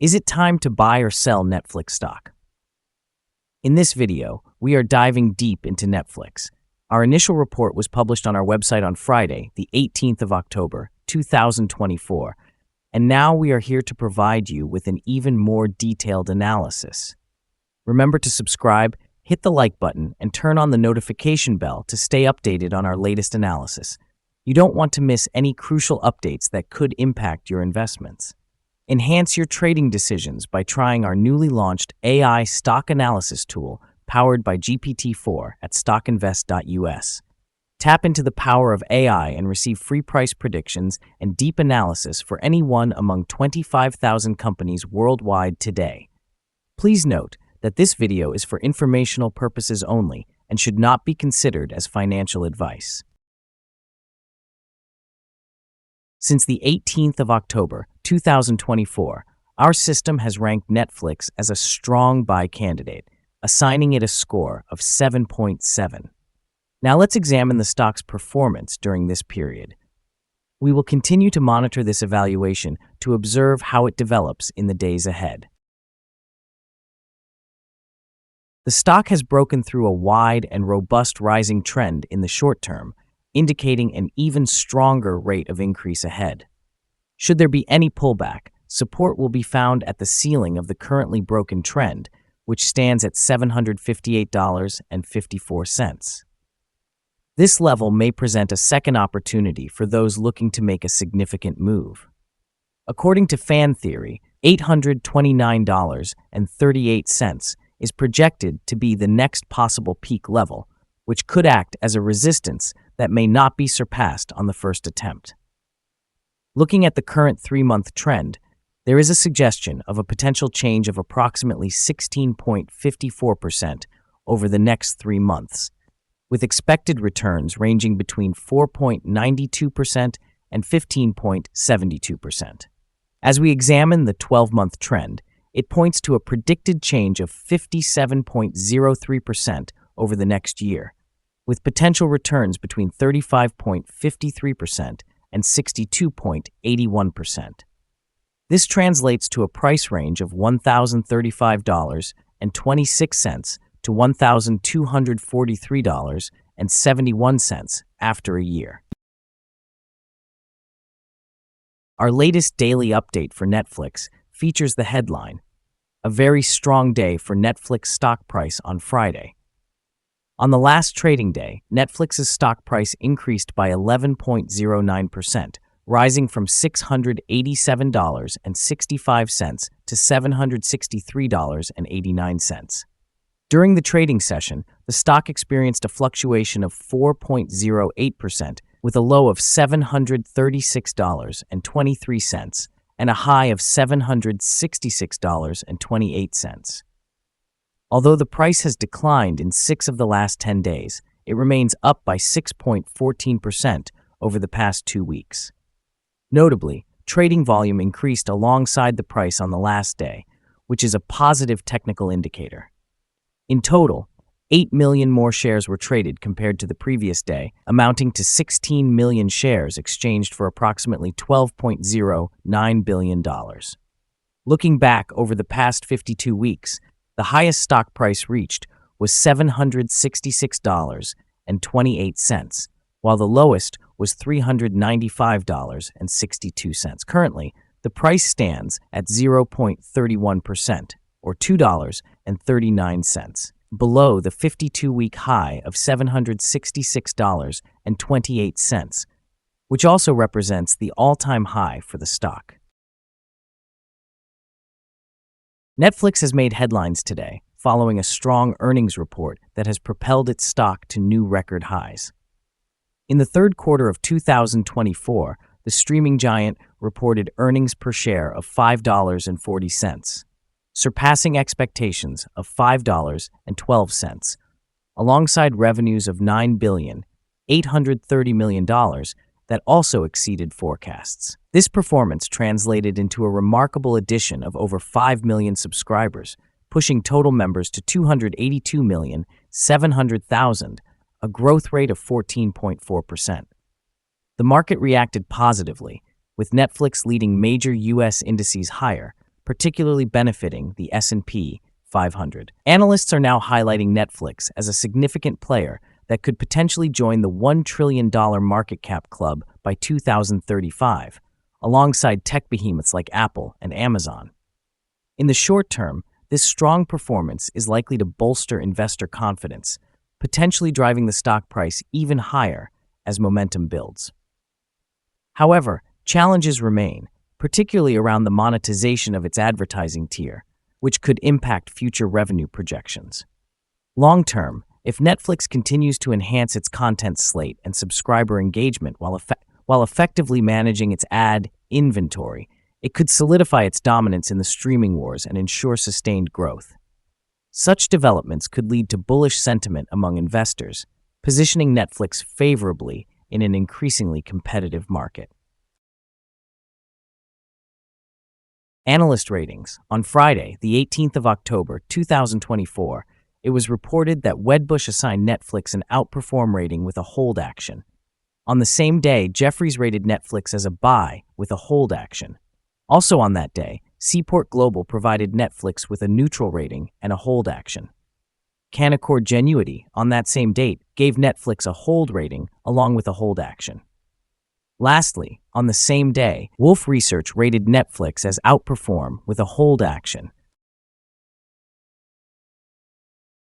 Is it time to buy or sell Netflix stock? In this video, we are diving deep into Netflix. Our initial report was published on our website on Friday, the 18th of October, 2024, and now we are here to provide you with an even more detailed analysis. Remember to subscribe, hit the like button, and turn on the notification bell to stay updated on our latest analysis. You don't want to miss any crucial updates that could impact your investments. Enhance your trading decisions by trying our newly launched AI stock analysis tool powered by GPT-4 at StockInvest.us. Tap into the power of AI and receive free price predictions and deep analysis for any one among 25,000 companies worldwide today. Please note that this video is for informational purposes only and should not be considered as financial advice. Since the 18th of October, 2024, our system has ranked Netflix as a strong buy candidate, assigning it a score of 7.7. Now let's examine the stock's performance during this period. We will continue to monitor this evaluation to observe how it develops in the days ahead. The stock has broken through a wide and robust rising trend in the short term, indicating an even stronger rate of increase ahead. Should there be any pullback, support will be found at the ceiling of the currently broken trend, which stands at $758.54. This level may present a second opportunity for those looking to make a significant move. According to fan theory, $829.38 is projected to be the next possible peak level, which could act as a resistance that may not be surpassed on the first attempt. Looking at the current 3-month trend, there is a suggestion of a potential change of approximately 16.54% over the next 3 months, with expected returns ranging between 4.92% and 15.72%. As we examine the 12-month trend, it points to a predicted change of 57.03% over the next year, with potential returns between 35.53% and 62.81%. This translates to a price range of $1,035.26 to $1,243.71 after a year. Our latest daily update for Netflix features the headline, "A very strong day for Netflix stock price on Friday." On the last trading day, Netflix's stock price increased by 11.09%, rising from $687.65 to $763.89. During the trading session, the stock experienced a fluctuation of 4.08%, with a low of $736.23 and a high of $766.28. Although the price has declined in 6 of the last 10 days, it remains up by 6.14% over the past 2 weeks. Notably, trading volume increased alongside the price on the last day, which is a positive technical indicator. In total, 8 million more shares were traded compared to the previous day, amounting to 16 million shares exchanged for approximately $12.09 billion. Looking back over the past 52 weeks, the highest stock price reached was $766.28, while the lowest was $395.62. Currently, the price stands at 0.31%, or $2.39, below the 52-week high of $766.28, which also represents the all-time high for the stock. Netflix has made headlines today, following a strong earnings report that has propelled its stock to new record highs. In the third quarter of 2024, the streaming giant reported earnings per share of $5.40, surpassing expectations of $5.12, alongside revenues of $9.83 billion that also exceeded forecasts. This performance translated into a remarkable addition of over 5 million subscribers, pushing total members to 282,700,000, a growth rate of 14.4%. The market reacted positively, with Netflix leading major U.S. indices higher, particularly benefiting the S&P 500. Analysts are now highlighting Netflix as a significant player that could potentially join the $1 trillion market cap club by 2035, alongside tech behemoths like Apple and Amazon. In the short term, this strong performance is likely to bolster investor confidence, potentially driving the stock price even higher as momentum builds. However, challenges remain, particularly around the monetization of its advertising tier, which could impact future revenue projections. Long-term, if Netflix continues to enhance its content slate and subscriber engagement while effectively managing its ad inventory, it could solidify its dominance in the streaming wars and ensure sustained growth. Such developments could lead to bullish sentiment among investors, positioning Netflix favorably in an increasingly competitive market. Analyst ratings. On Friday, the 18th of October, 2024, it was reported that Wedbush assigned Netflix an outperform rating with a hold action. On the same day, Jefferies rated Netflix as a buy with a hold action. Also on that day, Seaport Global provided Netflix with a neutral rating and a hold action. Canaccord Genuity, on that same date, gave Netflix a hold rating along with a hold action. Lastly, on the same day, Wolfe Research rated Netflix as outperform with a hold action.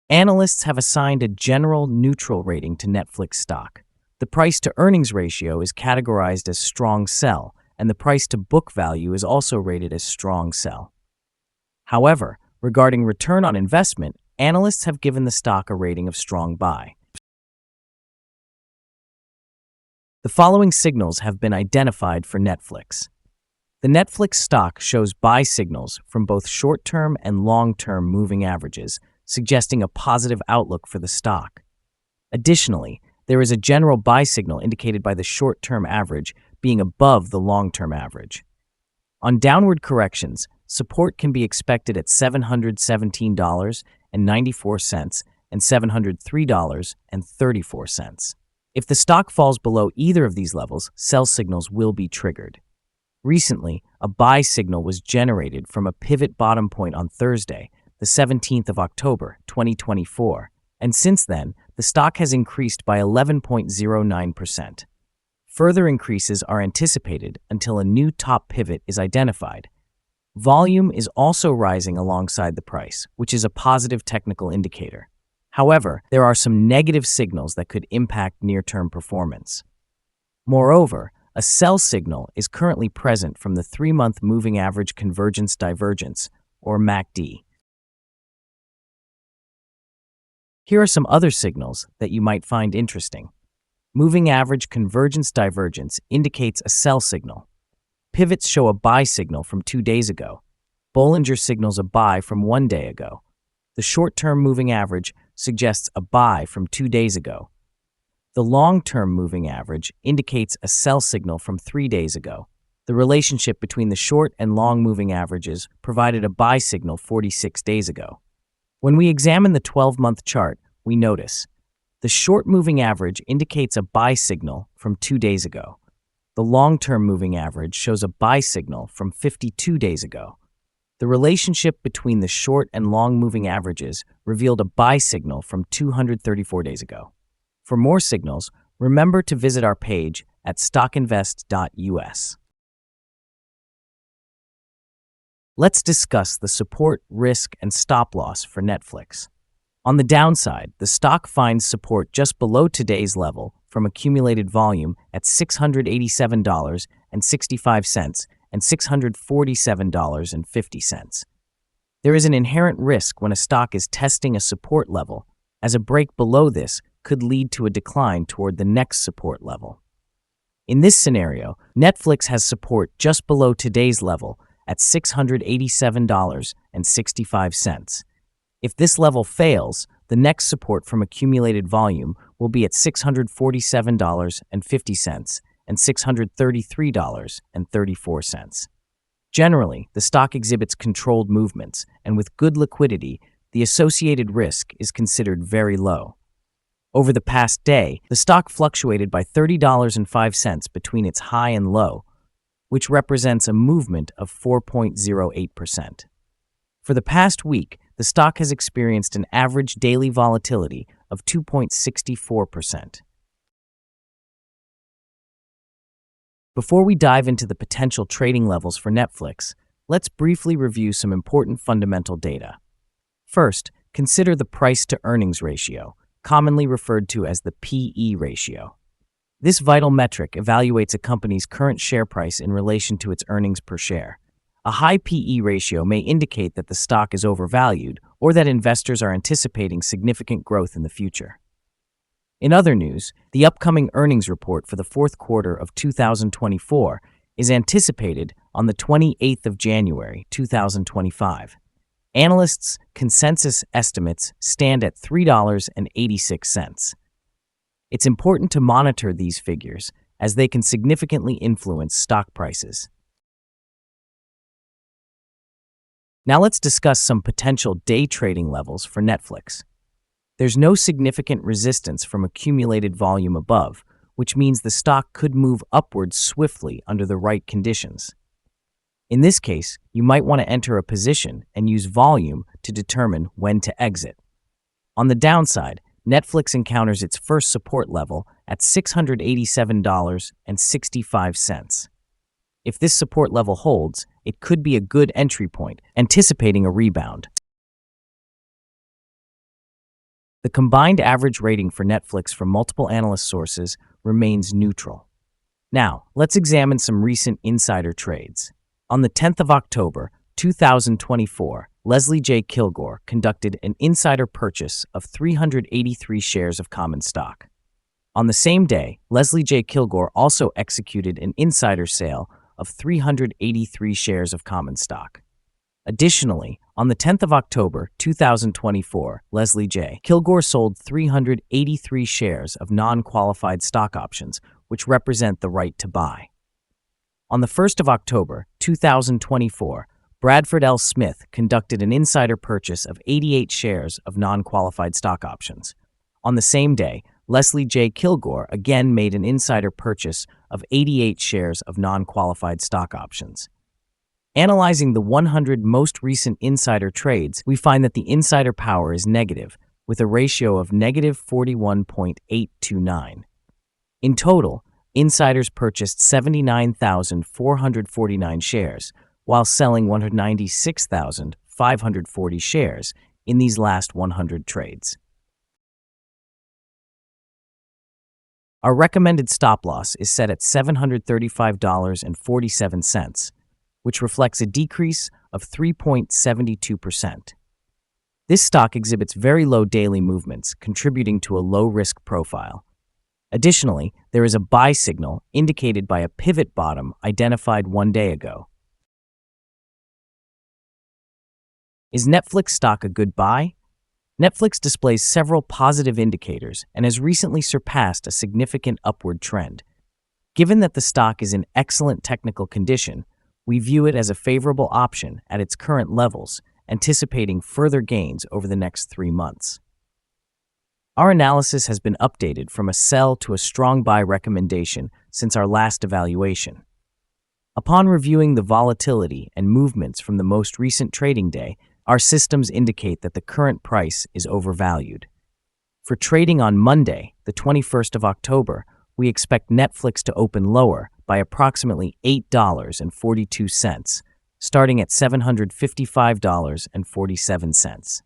Analysts have assigned a general neutral rating to Netflix stock. The price-to-earnings ratio is categorized as strong sell, and the price-to-book value is also rated as strong sell. However, regarding return on investment, analysts have given the stock a rating of strong buy. The following signals have been identified for Netflix. The Netflix stock shows buy signals from both short-term and long-term moving averages, suggesting a positive outlook for the stock. Additionally, there is a general buy signal indicated by the short-term average being above the long-term average. On downward corrections, support can be expected at $717.94 and $703.34. If the stock falls below either of these levels, sell signals will be triggered. Recently, a buy signal was generated from a pivot bottom point on Thursday, the 17th of October, 2024, and since then, the stock has increased by 11.09%. Further increases are anticipated until a new top pivot is identified. Volume is also rising alongside the price, which is a positive technical indicator. However, there are some negative signals that could impact near-term performance. Moreover, a sell signal is currently present from the 3-month moving average convergence divergence, or MACD. Here are some other signals that you might find interesting. Moving average convergence divergence indicates a sell signal. Pivots show a buy signal from 2 days ago. Bollinger signals a buy from 1 day ago. The short-term moving average suggests a buy from 2 days ago. The long-term moving average indicates a sell signal from 3 days ago. The relationship between the short and long moving averages provided a buy signal 46 days ago. When we examine the 12-month chart, we notice the short moving average indicates a buy signal from 2 days ago. The long-term moving average shows a buy signal from 52 days ago. The relationship between the short and long moving averages revealed a buy signal from 234 days ago. For more signals, remember to visit our page at StockInvest.us. Let's discuss the support, risk, and stop loss for Netflix. On the downside, the stock finds support just below today's level from accumulated volume at $687.65 and $647.50. There is an inherent risk when a stock is testing a support level, as a break below this could lead to a decline toward the next support level. In this scenario, Netflix has support just below today's level at $687.65. If this level fails, the next support from accumulated volume will be at $647.50 and $633.34. Generally, the stock exhibits controlled movements, and with good liquidity, the associated risk is considered very low. Over the past day, the stock fluctuated by $30.05 between its high and low. which represents a movement of 4.08%. For the past week, the stock has experienced an average daily volatility of 2.64%. Before we dive into the potential trading levels for Netflix, let's briefly review some important fundamental data. First, consider the price-to-earnings ratio, commonly referred to as the PE ratio. This vital metric evaluates a company's current share price in relation to its earnings per share. A high PE ratio may indicate that the stock is overvalued or that investors are anticipating significant growth in the future. In other news, the upcoming earnings report for the fourth quarter of 2024 is anticipated on the 28th of January, 2025. Analysts' consensus estimates stand at $3.86. It's important to monitor these figures as they can significantly influence stock prices. Now let's discuss some potential day trading levels for Netflix. There's no significant resistance from accumulated volume above, which means the stock could move upwards swiftly under the right conditions. In this case, you might want to enter a position and use volume to determine when to exit. On the downside, Netflix encounters its first support level at $687.65. If this support level holds, it could be a good entry point, anticipating a rebound. The combined average rating for Netflix from multiple analyst sources remains neutral. Now, let's examine some recent insider trades. On the 10th of October, 2024, Leslie J. Kilgore conducted an insider purchase of 383 shares of common stock. On the same day, Leslie J. Kilgore also executed an insider sale of 383 shares of common stock. Additionally, on the 10th of October, 2024, Leslie J. Kilgore sold 383 shares of non-qualified stock options, which represent the right to buy. On the 1st of October, 2024, Bradford L. Smith conducted an insider purchase of 88 shares of non-qualified stock options. On the same day, Leslie J. Kilgore again made an insider purchase of 88 shares of non-qualified stock options. Analyzing the 100 most recent insider trades, we find that the insider power is negative, with a ratio of negative 41.829. In total, insiders purchased 79,449 shares, while selling 196,540 shares in these last 100 trades. Our recommended stop loss is set at $735.47, which reflects a decrease of 3.72%. This stock exhibits very low daily movements, contributing to a low-risk profile. Additionally, there is a buy signal indicated by a pivot bottom identified 1 day ago. Is Netflix stock a good buy? Netflix displays several positive indicators and has recently surpassed a significant upward trend. Given that the stock is in excellent technical condition, we view it as a favorable option at its current levels, anticipating further gains over the next 3 months. Our analysis has been updated from a sell to a strong buy recommendation since our last evaluation. Upon reviewing the volatility and movements from the most recent trading day, our systems indicate that the current price is overvalued. For trading on Monday, the 21st of October, we expect Netflix to open lower by approximately $8.42, starting at $755.47.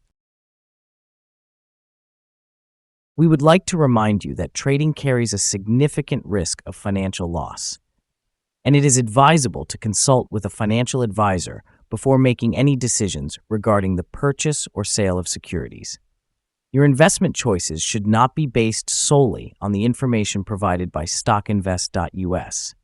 We would like to remind you that trading carries a significant risk of financial loss, and it is advisable to consult with a financial advisor before making any decisions regarding the purchase or sale of securities. Your investment choices should not be based solely on the information provided by StockInvest.us.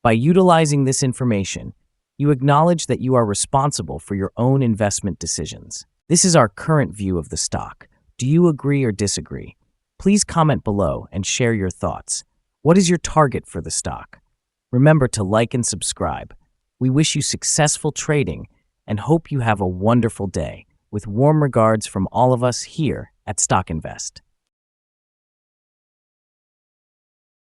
By utilizing this information, you acknowledge that you are responsible for your own investment decisions. This is our current view of the stock. Do you agree or disagree? Please comment below and share your thoughts. What is your target for the stock? Remember to like and subscribe. We wish you successful trading and hope you have a wonderful day. With warm regards from all of us here at StockInvest.